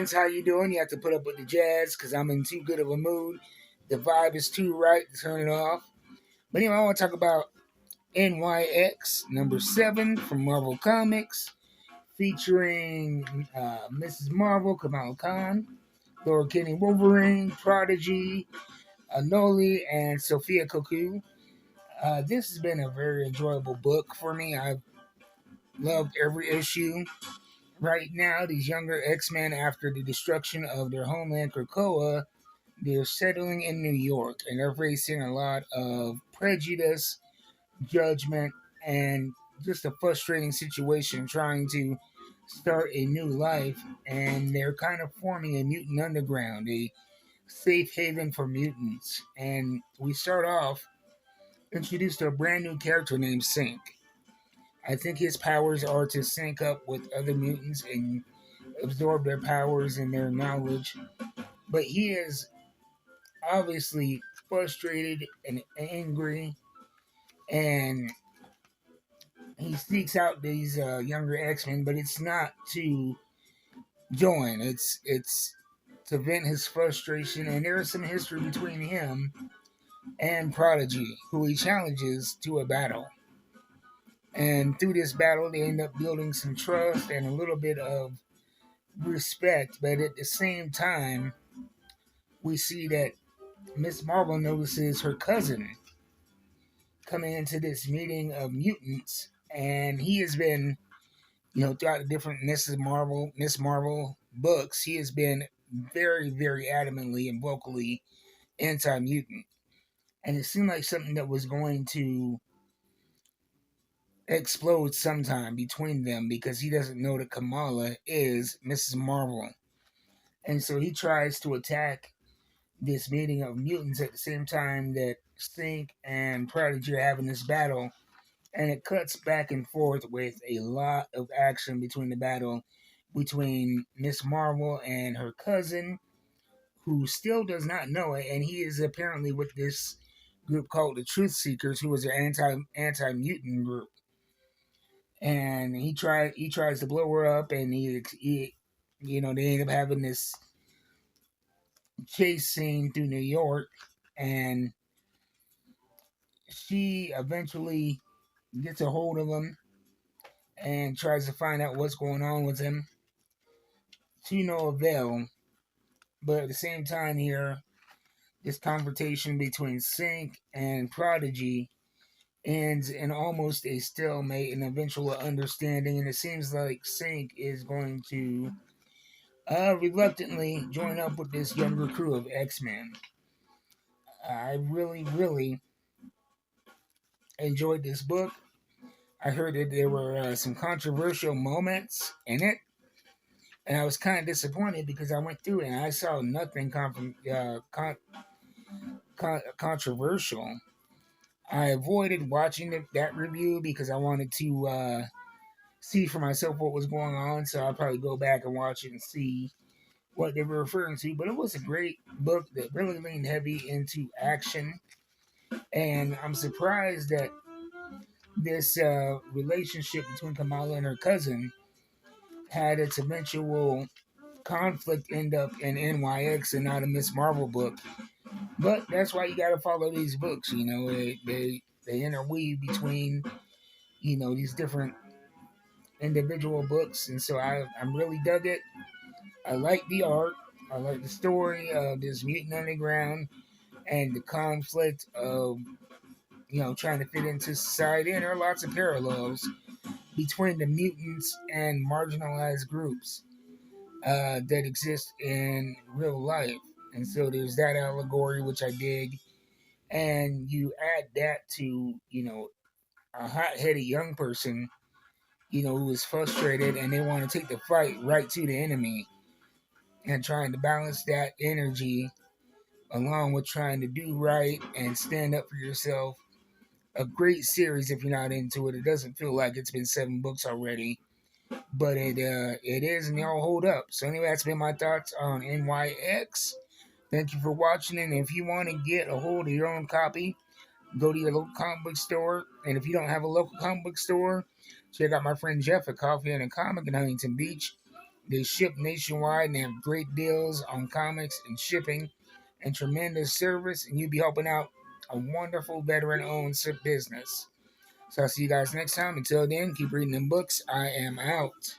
ones, how you doing? You have to put up with the jazz because I'm in too good of a mood. The vibe is too right to turn it off. But anyway, I want to talk about NyX #7 from Marvel Comics, featuring Mrs. Marvel, Kamala Khan, Laura Kinney Wolverine, Prodigy, Anoli, and Sophia Koku. This has been a very enjoyable book for me. I've loved every issue. Right now, these younger X-Men, after the destruction of their homeland, Krakoa, they're settling in New York, and they're facing a lot of prejudice, judgment, and just a frustrating situation trying to start a new life. And they're kind of forming a mutant underground, a safe haven for mutants. And we start off introduced to a brand new character named Sync. I think his powers are to sync up with other mutants and absorb their powers and their knowledge. But he is obviously frustrated and angry, and he seeks out these younger X-Men, but it's not to join. It's to vent his frustration, and there is some history between him and Prodigy, who he challenges to a battle. And through this battle, they end up building some trust and a little bit of respect. But at the same time, we see that Miss Marvel notices her cousin coming into this meeting of mutants, and he has been, throughout the different Miss Marvel books, he has been very, very adamantly and vocally anti-mutant, and it seemed like something that was going to explode sometime between them because he doesn't know that Kamala is Mrs. Marvel, and so he tries to attack this meeting of mutants at the same time that Stink and Prodigy are having this battle, and it cuts back and forth with a lot of action between the battle between Miss Marvel and her cousin, who still does not know it, and he is apparently with this group called the Truth Seekers, who is an anti mutant group. And he tries to blow her up, and he they end up having this chase scene through New York, and she eventually gets a hold of him and tries to find out what's going on with him, to no avail. But at the same time here, this confrontation between Sync and Prodigy ends in almost a stalemate and eventual understanding, and it seems like Sync is going to reluctantly join up with this younger crew of X-Men. I really, really enjoyed this book. I heard that there were some controversial moments in it, and I was kind of disappointed because I went through it and I saw nothing controversial. I avoided watching that review because I wanted to see for myself what was going on, so I'll probably go back and watch it and see what they were referring to. But it was a great book that really leaned heavy into action, and I'm surprised that this relationship between Kamala and her cousin had its eventual conflict end up in NYX and not a Miss Marvel book. But that's why you got to follow these books. They interweave between these different individual books, and so I'm really dug it. I like the art. I like the story of this mutant underground and the conflict of trying to fit into society. And there are lots of parallels between the mutants and marginalized groups that exist in real life. And so there's that allegory, which I dig. And you add that to, a hot-headed young person, who is frustrated and they want to take the fight right to the enemy, and trying to balance that energy along with trying to do right and stand up for yourself. A great series if you're not into it. It doesn't feel like it's been 7 books already, but it is, and they all hold up. So anyway, that's been my thoughts on NyX. Thank you for watching, and if you want to get a hold of your own copy, go to your local comic book store. And if you don't have a local comic book store, check out my friend Jeff at Coffee and a Comic in Huntington Beach. They ship nationwide and they have great deals on comics and shipping and tremendous service, and you'll be helping out a wonderful veteran-owned business. So I'll see you guys next time. Until then, keep reading them books. I am out.